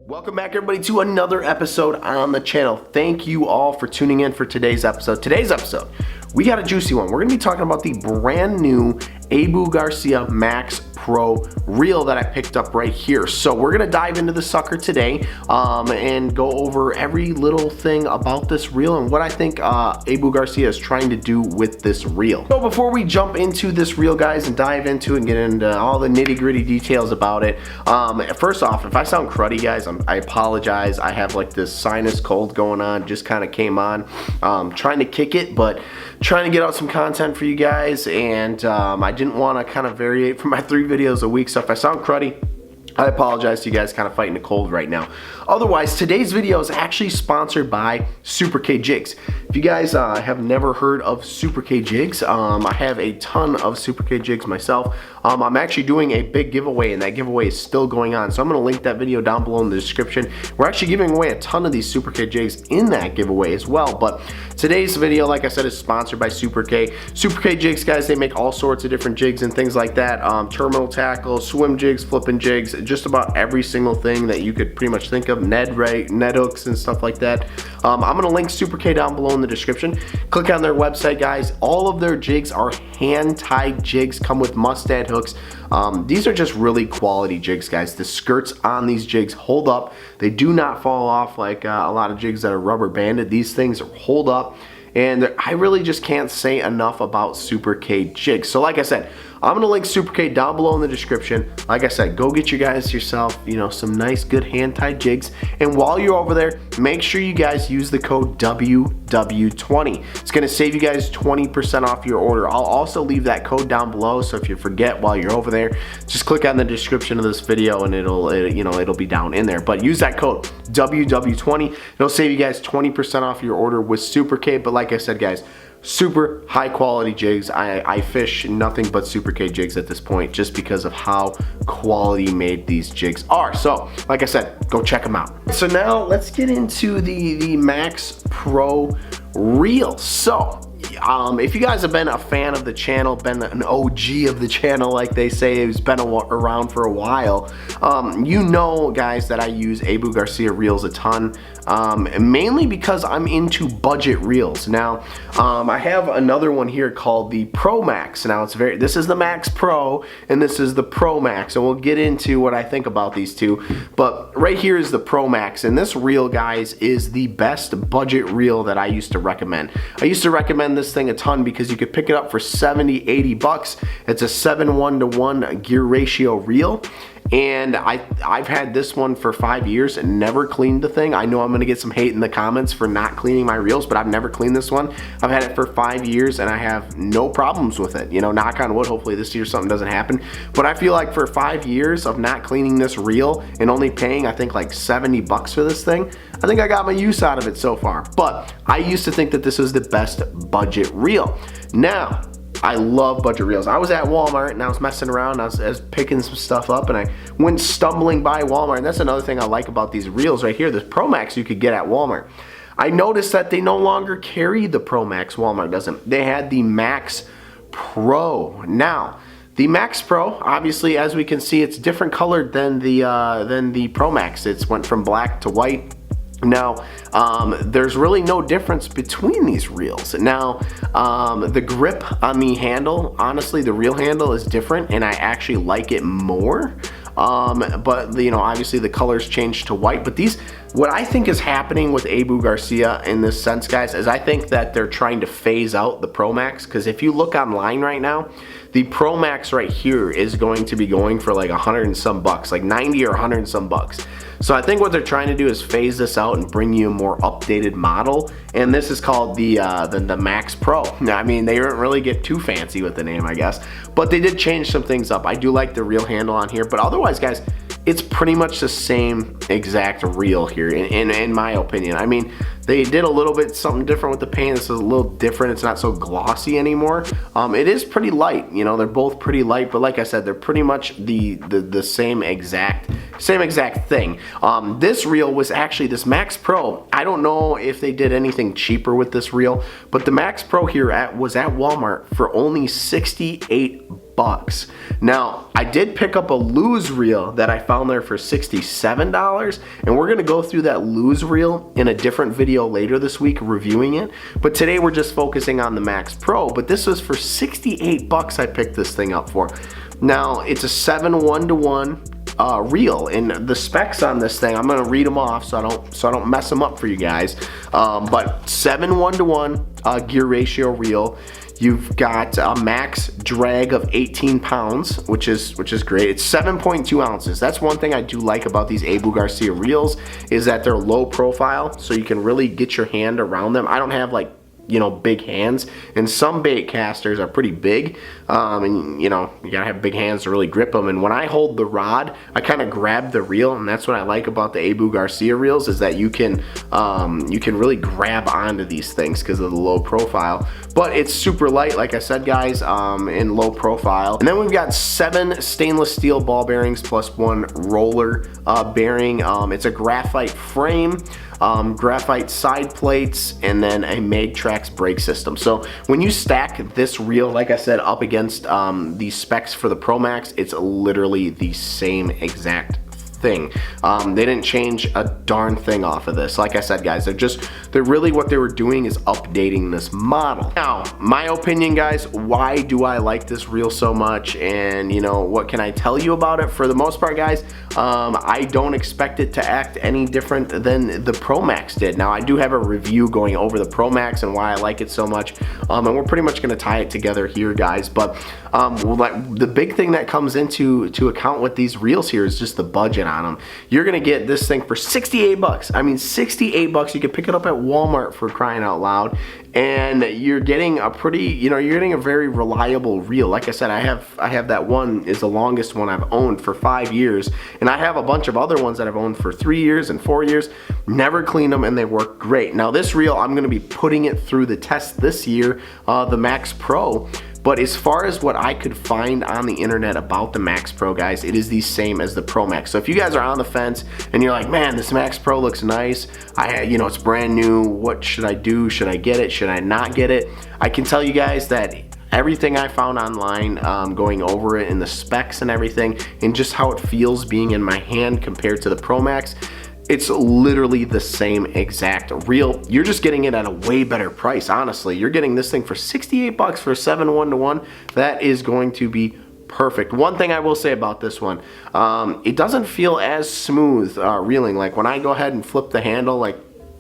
Welcome back everybody to another episode on the channel. Thank you all for tuning in for today's episode. We got a juicy one. We're gonna be talking about the brand new Abu Garcia Max Pro reel that I picked up right here. So we're gonna dive into the sucker today and go over every little thing about this reel and what I think Abu Garcia is trying to do with this reel. So before we jump into this reel, guys, and dive into it and get into all the nitty-gritty details about it, first off, if I sound cruddy, guys, I apologize. I have like this sinus cold going on, just kind of came on. Trying to kick it, but trying to get out some content for you guys, and I didn't want to kind of variate from my 3 videos a week, so if I sound cruddy, I apologize to you guys kind of fighting a cold right now. Otherwise, today's video is actually sponsored by Super K Jigs. If you guys have never heard of Super K Jigs, I have a ton of Super K Jigs myself. I'm actually doing a big giveaway, and that giveaway is still going on. So I'm going to link that video down below in the description. We're actually giving away a ton of these Super K Jigs in that giveaway as well. But today's video, like I said, is sponsored by Super K. Super K Jigs, guys, they make all sorts of different jigs and things like that. Terminal tackle, swim jigs, flipping jigs, just about every single thing that you could pretty much think of, Ned hooks and stuff like that. I'm gonna link Super K down below in the description. Click on their website, guys. All of their jigs are hand-tied jigs, come with mustad hooks. These are just really quality jigs, guys. The skirts on these jigs hold up. They do not fall off like a lot of jigs that are rubber banded. These things hold up. And I really just can't say enough about Super K Jigs. So like I said, I'm gonna link Super K down below in the description. Like I said, go get you guys yourself, some nice good hand-tied jigs. And while you're over there, make sure you guys use the code WW20. It's gonna save you guys 20% off your order. I'll also leave that code down below, so if you forget while you're over there, just click on the description of this video and it'll be down in there. But use that code WW20. It'll save you guys 20% off your order with Super K. But like I said, guys, super high quality jigs. I fish nothing but Super K jigs at this point just because of how quality made these jigs are. So like I said, go check them out. So now let's get into the Max Pro reel. So if you guys have been a fan of the channel, been an OG of the channel like they say, who's been around for a while, you know, guys, that I use Abu Garcia reels a ton, mainly because I'm into budget reels. Now I have another one here called the Pro Max. Now this is the Max Pro and this is the Pro Max, and we'll get into what I think about these two. But right here is the Pro Max, and this reel, guys, is the best budget reel that I used to recommend. I used to recommend this thing a ton because you could pick it up for 70, 80 bucks. It's a 7:1 gear ratio reel. And I've had this one for 5 years and never cleaned the thing. I know I'm gonna get some hate in the comments for not cleaning my reels, but I've never cleaned this one. I've had it for 5 years and I have no problems with it. Knock on wood, hopefully this year something doesn't happen. But I feel like for 5 years of not cleaning this reel and only paying, I think, like 70 bucks for this thing, I think I got my use out of it so far. But I used to think that this was the best budget reel. Now, I love budget reels. I was at Walmart and I was messing around. I was picking some stuff up and I went stumbling by Walmart. And that's another thing I like about these reels right here. This Pro Max you could get at Walmart. I noticed that they no longer carry the Pro Max. Walmart doesn't. They had the Max Pro. Now, the Max Pro, obviously, as we can see, it's different colored than the Pro Max. It's went from black to white. Now, there's really no difference between these reels. Now, the grip on the handle, honestly, the reel handle is different and I actually like it more. But obviously the colors changed to white. But what I think is happening with Abu Garcia in this sense, guys, is I think that they're trying to phase out the Pro Max. Because if you look online right now, the Pro Max right here is going to be going for like 100 and some bucks, like 90 or 100 and some bucks. So I think what they're trying to do is phase this out and bring you a more updated model, and this is called the Max Pro. Now, I mean, they didn't really get too fancy with the name, I guess, but they did change some things up. I do like the reel handle on here, but otherwise, guys, it's pretty much the same exact reel here in my opinion. I mean, They did a little bit something different with the paint. This is a little different. It's not so glossy anymore. It is pretty light. You know, they're both pretty light, but like I said, they're pretty much the same exact thing. This reel was actually this Max Pro. I don't know if they did anything cheaper with this reel, but the Max Pro here was at Walmart for only 68 bucks. Now, I did pick up a Lose reel that I found there for $67, and we're gonna go through that Lose reel in a different video later this week reviewing it. But today we're just focusing on the Max Pro, but this was for 68 bucks I picked this thing up for. Now, it's a 7:1:1 reel, and the specs on this thing, I'm gonna read them off so I don't mess them up for you guys. But 7:1:1 gear ratio reel. You've got a max drag of 18 pounds, which is great. It's 7.2 ounces. That's one thing I do like about these Abu Garcia reels, is that they're low profile, so you can really get your hand around them. I don't have, like, you know, big hands, and some bait casters are pretty big, and you know, you gotta have big hands to really grip them. And when I hold the rod, I kind of grab the reel, and that's what I like about the Abu Garcia reels, is that you can really grab onto these things because of the low profile. But it's super light, like I said, guys, in low profile. And then we've got 7 stainless steel ball bearings plus 1 roller bearing. It's a graphite frame, graphite side plates, and then a Magtrax brake system. So when you stack this reel, like I said, up against the specs for the Pro Max, it's literally the same exact thing. They didn't change a darn thing off of this. Like I said, guys, they're really, what they were doing is updating this model. Now, my opinion, guys, why do I like this reel so much, and you know, what can I tell you about it? For the most part, guys, I don't expect it to act any different than the Pro Max did. Now, I do have a review going over the Pro Max and why I like it so much, and we're pretty much going to tie it together here, guys. But the big thing that comes into account with these reels here is just the budget on them. You're gonna get this thing for 68 bucks. I mean, 68 bucks. You can pick it up at Walmart, for crying out loud, and you're getting a pretty, you know, you're getting a very reliable reel. Like I said, I have that one, is the longest one I've owned for 5 years, and I have a bunch of other ones that I've owned for 3 years and 4 years. Never cleaned them, and they work great. Now, this reel, I'm gonna be putting it through the test this year, the Max Pro. But as far as what I could find on the internet about the Max Pro, guys, it is the same as the Pro Max. So if you guys are on the fence and you're like, man, this Max Pro looks nice, you know, it's brand new, what should I do? Should I get it? Should I not get it? I can tell you guys that everything I found online, going over it and the specs and everything, and just how it feels being in my hand compared to the Pro Max, it's literally the same exact reel. You're just getting it at a way better price, honestly. You're getting this thing for 68 bucks for a 7:1:1. That is going to be perfect. One thing I will say about this one, it doesn't feel as smooth reeling. Like when I go ahead and flip the handle, like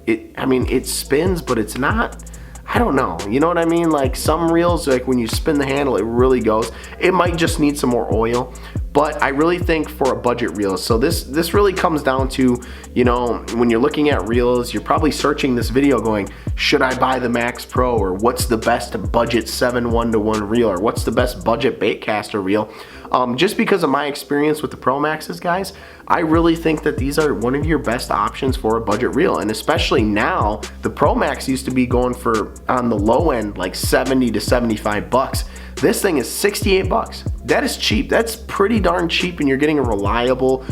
it spins, but it's not, I don't know, you know what I mean? Like some reels, like when you spin the handle, it really goes. It might just need some more oil. But I really think for a budget reel, so this really comes down to, you know, when you're looking at reels, you're probably searching this video going, should I buy the Max Pro, or what's the best budget 7:1:1 reel, or what's the best budget Baitcaster reel? Just because of my experience with the Pro Maxes, guys, I really think that these are one of your best options for a budget reel. And especially now, the Pro Max used to be going for, on the low end, like 70 to 75 bucks. This thing is 68 bucks. That is cheap. That's pretty darn cheap, and you're getting a reliable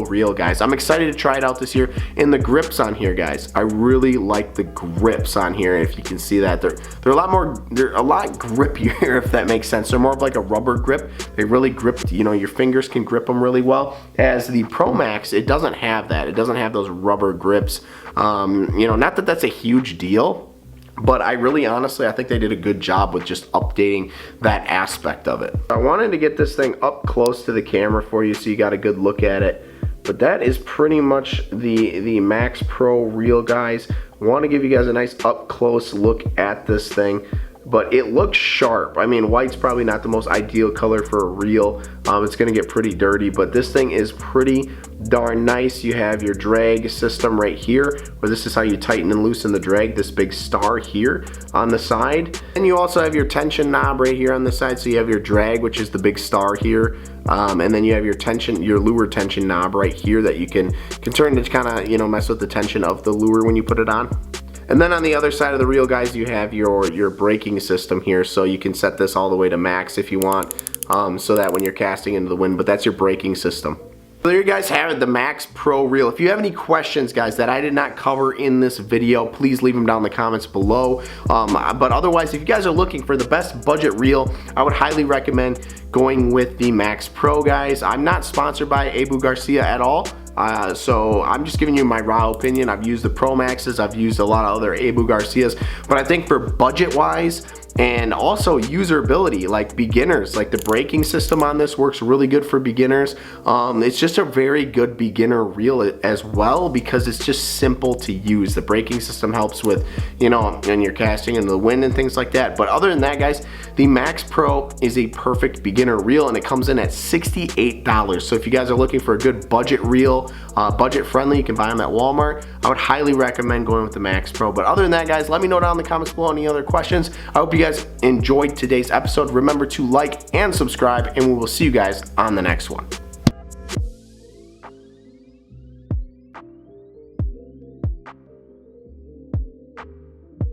reel, guys. I'm excited to try it out this year. And the grips on here, guys, I really like the grips on here. If you can see that, they're a lot grippier, if that makes sense. They're more of like a rubber grip. They really grip, you know, your fingers can grip them really well. As the Pro Max, it doesn't have that. It doesn't have those rubber grips. You know, not that that's a huge deal, but I really, honestly, I think they did a good job with just updating that aspect of it. I wanted to get this thing up close to the camera for you so you got a good look at it. But that is pretty much the Max Pro reel, guys. I want to give you guys a nice up close look at this thing. But it looks sharp. I mean, white's probably not the most ideal color for a reel. It's gonna get pretty dirty, but this thing is pretty darn nice. You have your drag system right here, where this is how you tighten and loosen the drag, this big star here on the side. And you also have your tension knob right here on the side, so you have your drag, which is the big star here. And then you have your tension, your lure tension knob right here that you can turn to kind of, you know, mess with the tension of the lure when you put it on. And then on the other side of the reel, guys, you have your braking system here, so you can set this all the way to max if you want, so that when you're casting into the wind, but that's your braking system. So there you guys have it, the Max Pro reel. If you have any questions, guys, that I did not cover in this video, please leave them down in the comments below. But otherwise, if you guys are looking for the best budget reel, I would highly recommend going with the Max Pro, guys. I'm not sponsored by Abu Garcia at all. So I'm just giving you my raw opinion. I've used the Pro Maxes, I've used a lot of other Abu Garcias, but I think for budget wise and also usability, like beginners, like the braking system on this works really good for beginners. It's just a very good beginner reel as well because it's just simple to use. The braking system helps with, you know, when you're casting in the wind and things like that. But other than that, guys, the Max Pro is a perfect beginner reel and it comes in at $68. So if you guys are looking for a good budget reel, budget friendly, you can buy them at Walmart. I would highly recommend going with the Max Pro. But other than that, guys, let me know down in the comments below any other questions. I hope you guys enjoyed today's episode. Remember to like and subscribe, and we will see you guys on the next one.